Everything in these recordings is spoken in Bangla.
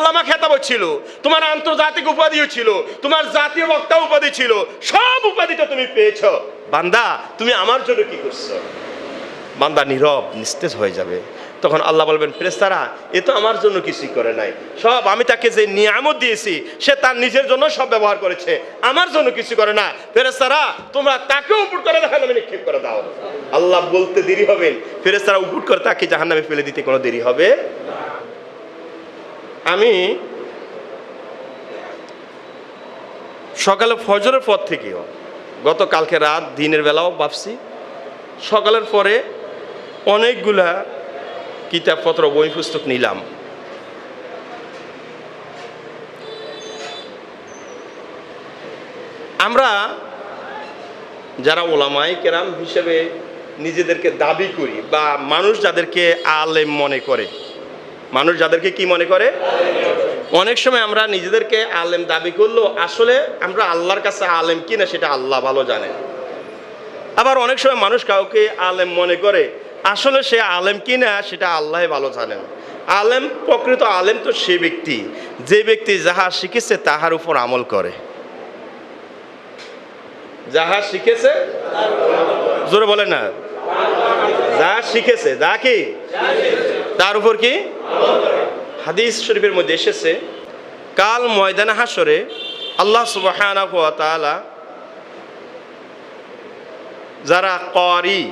আল্লামা খেতাব ছিল, তোমার আন্তর্জাতিক উপাধিও ছিল, তোমার জাতীয় বক্তা উপাধি ছিল, সব উপাধি তো তুমি পেয়েছো। বান্দা তুমি আমার জন্য কি করছো? বান্দা নীরব নিস্তেজ হয়ে যাবে। তখন আল্লাহ বলবেন, ফেরেশতারা এ তো আমার জন্য কিছুই করে নাই, সব আমি তাকে যে নিয়ামত দিয়েছি সে তার নিজের জন্য সব ব্যবহার করেছে, আমার জন্য কিছু করে না। ফেরেশতারা তোমরা তাকে উপুট করে জাহান্নামে নিক্ষেপ করে দাও। আল্লাহ বলতে দেরি হবেন, ফেরেশতারা উপুট করে তাকে জাহান্নামে ফেলে দিতে কোনো দেরি হবে। আমি সকালে ফজরের পর থেকেও গতকালকে রাত দিনের বেলাও ভাবছি, সকালের পরে অনেকগুলা কিতাবপত্র বই পুস্তক নিলাম। আমরা যারা ওলামায়ে কেরাম হিসেবে নিজেদেরকে দাবি করি, বা মানুষ যাদেরকে আলেম মনে করে, মানুষ যাদেরকে কি মনে করে, অনেক সময় আমরা নিজেদেরকে আলেম দাবি করলেও আসলে আমরা আল্লাহর কাছে আলেম কিনা সেটা আল্লাহ ভালো জানেন। আবার অনেক সময় মানুষ কাউকে আলেম মনে করে, আসলে সে আলেম কিনা সেটা আল্লাহ ভালো জানেন। আলেম, প্রকৃত আলেম তো সে ব্যক্তি যে ব্যক্তি যাহা শিখেছে তাহার উপর আমল করে। যাহা শিখেছে, জোরে বলে না, যা শিখেছে, যা কি তার উপর কি। হাদিস শরীফের মধ্যে এসেছে, কাল ময়দানে হাসরে আল্লাহ সুবহানাহু ওয়া তাআলা যারা ক্বারি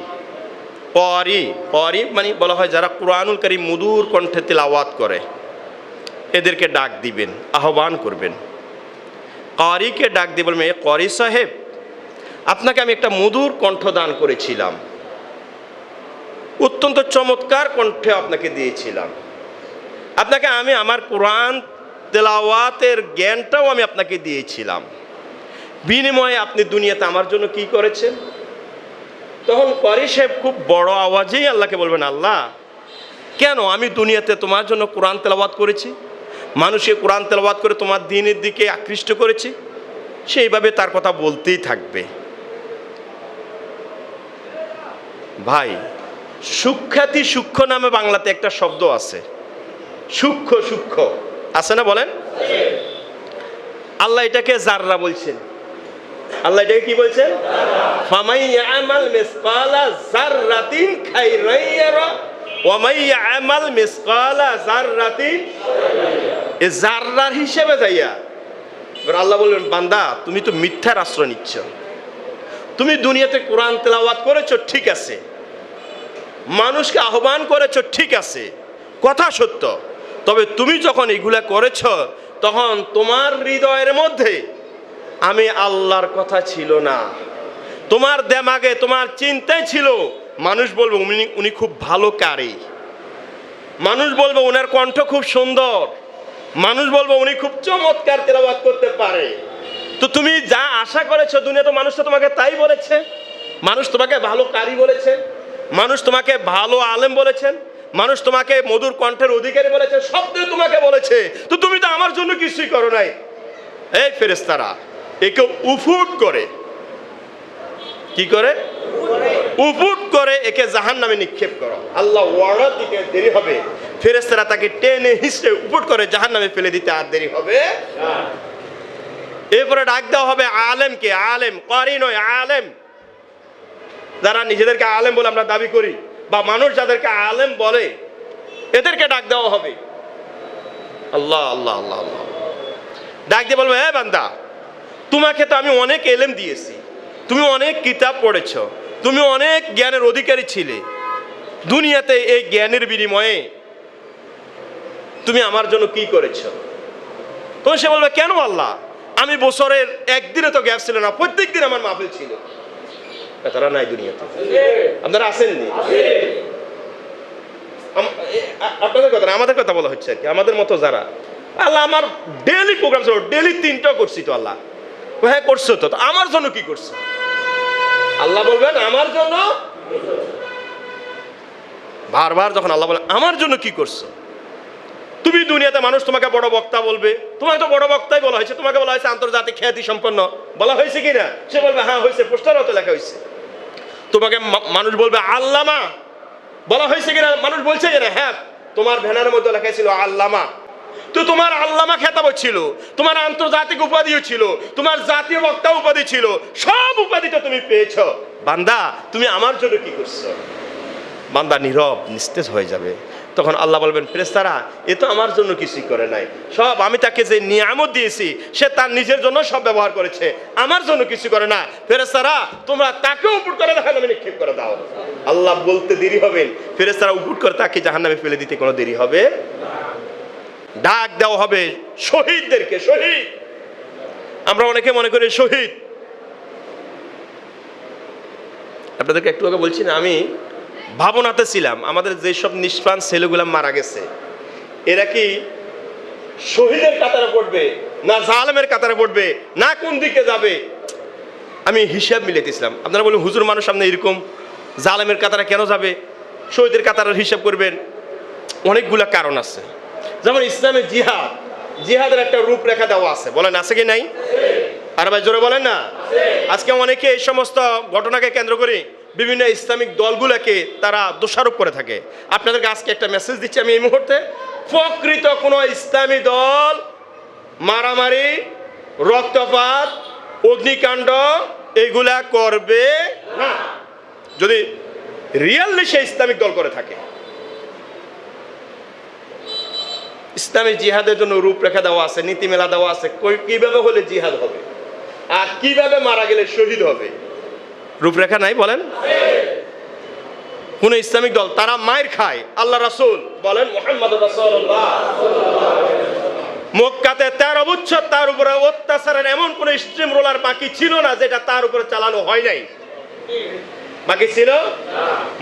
মানে বলা হয় যারা কুরআনুল কারীম মধুর কণ্ঠে তিলাওয়াত করে, এদেরকে ডাক দিবেন, আহ্বান করবেন। ক্বারিকে ডাক দিয়ে বলবেন, এ ক্বারি সাহেব, আপনাকে আমি একটা মধুর কণ্ঠ দান করেছিলাম, অত্যন্ত চমৎকার কণ্ঠে আপনাকে দিয়েছিলাম, আপনাকে আমি আমার কোরআন তেলাওয়াতের জ্ঞানটাও আমি আপনাকে দিয়েছিলাম, বিনিময়ে আপনি দুনিয়াতে আমার জন্য কি করেছেন? তখন ক্বারি সাহেব খুব বড় আওয়াজেই আল্লাহকে বলবেন, আল্লাহ কেন আমি দুনিয়াতে তোমার জন্য কোরআন তেলাওয়াত করেছি, মানুষকে কোরআন তেলাওয়াত করে তোমার দ্বীনের দিকে আকৃষ্ট করেছি। সেইভাবে তার কথা বলতেই থাকবে। ভাই, সুখ্যাতি সূক্ষ্ম নামে বাংলাতে একটা শব্দ আছে, সূক্ষ্ম আছে না, বলেন? আল্লাহ এটাকে জাররা বলছেন। আল্লাহ এটাকে কি বলছেন? ফামাই ইয়ামাল মিসকালা যাররাতিন খাইরান ইয়ারা ওয়া মাই ইয়ামাল মিসকালা যাররাতিন, এ জাররার হিসেবে যাইয়া এবার আল্লাহ বলবেন, বান্দা তুমি তো মিথ্যার আশ্রয় নিচ্ছ। তুমি দুনিয়াতে কোরআন তেলাওয়াত করেছো, ঠিক আছে, মানুষকে আহ্বান করেছো, ঠিক আছে, কথা সত্য, তবে তুমি যখন এগুলা করেছো তখন তোমার হৃদয়ের মধ্যে আমি আল্লাহর কথা ছিল না, তোমার দেমাগে তোমার চিন্তায় ছিল মানুষ বলবে উনি খুব ভালো কারি, মানুষ বলবে ওনার কণ্ঠ খুব সুন্দর, মানুষ বলবে উনি খুব চমৎকার তেলাওয়াত করতে পারে। তো তুমি যা আশা করেছো দুনিয়া, তো মানুষ তো তোমাকে তাই বলেছে, মানুষ তোমাকে ভালো কারি বলেছে, মানুষ তোমাকে ভালো আলেম বলেছেন, মানুষ তোমাকে মধুর কণ্ঠের অধিকারী বলেছে, সব তোমাকে বলেছে, তো তুমি তো আমার জন্য কিছুই করো নাই। এই ফেরেশতারা একে উফুট করে, কি করে? উফুট করে একে জাহান্নামে নিক্ষেপ করো। আল্লাহ ওয়ার্ডার দিতে দেরি হবে, ফেরেশতারা তাকে টেনে হিসেবে উফুট করে জাহান্নামে ফেলে দিতে আর দেরি হবে না। এরপরে ডাক দেওয়া হবে আলেমকে, আলেম ক্বারি নয়, আলেম যারা নিজেদেরকে আলেম বলে আমরা দাবি করি, বা মানুষ যাদেরকে আলেম বলে, এদেরকে ডাক দেওয়া হবে। আল্লাহ আল্লাহ আল্লাহ আল্লাহ ডাক দিয়ে বলবে, হ্যাঁ বান্দা, তোমাকে তো আমি অনেক এলেম দিয়েছি, তুমি অনেক কিতাব পড়েছো, তুমি অনেক জ্ঞানের অধিকারী ছিলে, দুনিয়াতে এই জ্ঞানের বিনিময়ে তুমি আমার জন্য কি করেছো? তখন সে বলবে, কেন আল্লাহ, আমি বছরের একদিনে তো গ্যাপ ছিল না, প্রত্যেক দিন আমার মাহফিল ছিল। তারা নাই দুনিয়াতে, আপনারা আসেননি। আপনাদের কথা না, আমাদের কথা বলা হচ্ছে আর কি, আমাদের মতো যারা, আল্লাহ আমার ডেইলি প্রোগ্রাম ছিল, ডেইলি 3টাও করছি তো। আল্লাহ হ্যাঁ করছো তো, আমার জন্য কি করছো? আল্লাহ বলবেন আমার জন্য, বারবার যখন আল্লাহ বলেন আমার জন্য কি করছো, তুমি দুনিয়াতে মানুষ তোমাকে বড় বক্তা বলবে, তোমাকে তো বড় বক্তাই বলা হয়েছে, তোমাকে বলা হয়েছে আন্তর্জাতিক খ্যাতি সম্পন্ন, বলা হয়েছে কিনা? সে বলবে হ্যাঁ হয়েছে, পোস্টারও তো লেখা হয়েছে। তোমাকে মানুষ বলবে আল্লামা, বলা হয়েছে কিনা? মানুষ বলছে কিনা? হ্যাঁ, তোমার ভ্যানের মধ্যে লেখা ছিল আল্লামা, তো তোমার আল্লামা খেতাবও ছিল, তোমার আন্তর্জাতিক উপাধিও ছিল, তোমার জাতীয় বক্তা উপাধি ছিল, সব উপাধিটা তুমি পেয়েছো। বান্দা তুমি আমার জন্য কি করছো? বান্দা নীরব নিস্তেজ হয়ে যাবে। তখন আল্লাহ বলবেন, ফেরেশতারা এ তো আমার জন্য কিছুই করে নাই, সব আমি তাকে যে নিয়ামত দিয়েছি সে তার নিজের জন্য সব ব্যবহার করেছে, আমার জন্য কিছু করে না। ফেরেশতারা তোমরা তাকে উপুট করে জাহান্নামে নিক্ষেপ করে দাও। আল্লাহ বলতে দেরি হবেন, ফেরেশতারা উপুট করে তাকে জাহান্নামে ফেলে দিতে কোনো দেরি হবে। ডাক দেওয়া হবে শহীদদেরকে। শহীদ আমরা অনেকে মনে করি শহীদ, আপনাদেরকে একটু আগে বলছি না, আমি ভাবনাতে ছিলাম আমাদের যেসব নিষ্প্রাণ ছেলেগুলা মারা গেছে এরা কি শহীদের কাতারে পড়বে না জালেমের কাতারে পড়বে না কোন দিকে যাবে, আমি হিসাব মিলাইতেছিলাম। আপনারা বলুন হুজুর মানুষ সামনে এরকম জালেমের কাতারে কেন যাবে, শহীদের কাতারের হিসাব করবেন? অনেকগুলা কারণ আছে। যেমন ইসলামে জিহাদ, জিহাদের একটা রূপরেখা দেওয়া আছে, বলেন আছে কি নাই? আর ভাই জোরে বলেন না। আজকে অনেকে এই সমস্ত ঘটনাকে কেন্দ্র করে বিভিন্ন ইসলামিক দলগুলোকে তারা দোষারোপ করে থাকে। আপনাদেরকে আজকে একটা মেসেজ দিচ্ছি আমি এই মুহূর্তে, প্রকৃত কোনো ইসলামী দল মারামারি, রক্তপাত, অগ্নিকাণ্ড এইগুলা করবে না, যদি রিয়েলি সে ইসলামিক দল করে থাকে। ইসলামী জিহাদের জন্য রূপরেখা দেওয়া আছে, নীতিমেলা দেওয়া আছে, কিভাবে হলে জিহাদ হবে আর কিভাবে মারা গেলে শহীদ হবে, রূপরেখা নাই? বলেন কোন ইসলামিক দল তারা মায়ের খায়, আল্লাহ রাসূল বলেন মুহাম্মদুর রাসূলুল্লাহ মক্কাতে 13 বছর তার উপরে অত্যাচারের এমন কোন স্ট্রিম রোলার বাকি ছিল না যেটা তার উপরে চালানো হয় নাই, বাকি ছিল।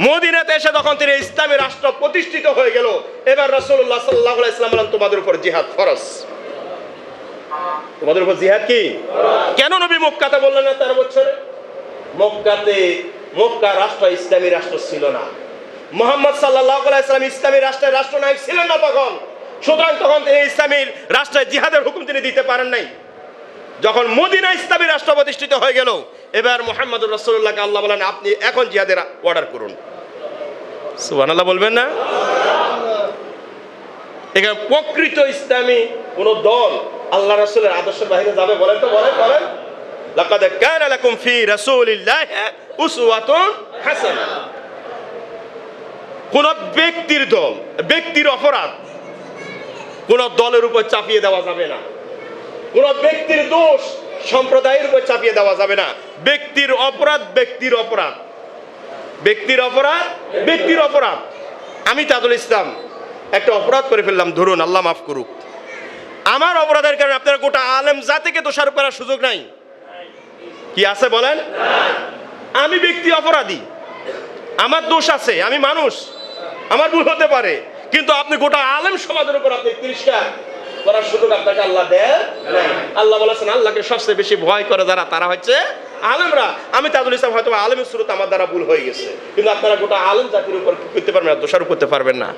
মদিনাতে এসে যখন তিনি ইসলামী রাষ্ট্র প্রতিষ্ঠিত হয়ে গেল, এবার রাসূলুল্লাহ সাল্লাল্লাহু আলাইহি ওয়াসাল্লাম বলেন তোমাদের উপর জিহাদ ফরজ। তোমাদের উপর জিহাদ কি? কেন নবী মক্কাতে বললেন না 13 বছরে? মক্কা রাষ্ট্র ইসলামী রাষ্ট্র ছিল না, মুহাম্মদ সাল্লাল্লাহু আলাইহি ওয়াসাল্লাম ইসলামী রাষ্ট্রের রাষ্ট্রনায়ক ছিলেন না তখন। সুতরাং তখন তিনি ইসলামীর রাষ্ট্রে জিহাদের হুকুম তিনি দিতে পারেন নাই। যখন মদিনা ইসলামী রাষ্ট্র প্রতিষ্ঠিত হয়ে গেল, এবার মুহাম্মদুর রাসূলুল্লাহকে আল্লাহ বলেন আপনি এখন জিহাদের অর্ডার করুন। সুবহানাল্লাহ বলবেন না? এখানে প্রকৃত ইসলামী কোন দল আল্লাহ রাসূলের আদর্শের বাইরে যাবে? বলেন তো, বলেন বলেন। লাকাদ কানা লাকুম ফি রাসূলিল্লাহি উসওয়াতুন হাসানাহ। কোন ব্যক্তির দল, ব্যক্তির অপরাধ কোন দলের উপর চাপিয়ে দেওয়া যাবে না, কোন ব্যক্তির দোষ সম্প্রদায়ের উপর চাপিয়ে দেওয়া যাবে না। ব্যক্তির অপরাধ ব্যক্তির অপরাধ, ব্যক্তির অপরাধ ব্যক্তির অপরাধ। আমি তাজুল ইসলাম একটা অপরাধ করে ফেললাম, ধরুন আল্লাহ মাফ করুক, আমার অপরাধের কারণে আপনারা গোটা আলেম জাতিকে দোষারোপ করার সুযোগ নাই। কি আছে বলেন? আমি ব্যক্তি অপরাধী, আমার দোষ আছে, আমি মানুষ, আমার ভুল হতে পারে, কিন্তু আপনি গোটা আলেম সমাজের উপর আপনি তিরস্কার করার সুযোগ আপনাকে আল্লাহ দেয় নাই। আল্লাহ বলেছেন আল্লাহকে সবচেয়ে বেশি ভয় করে যারা তারা হচ্ছে আলেমরা। আমি তাজুল ইসলাম হয়তো আলেমের শুরুতে আমার দ্বারা ভুল হয়ে গেছে, কিন্তু আপনারা গোটা আলেম জাতির উপর করতে পারবেন না, দোষারোপ করতে পারবেন না।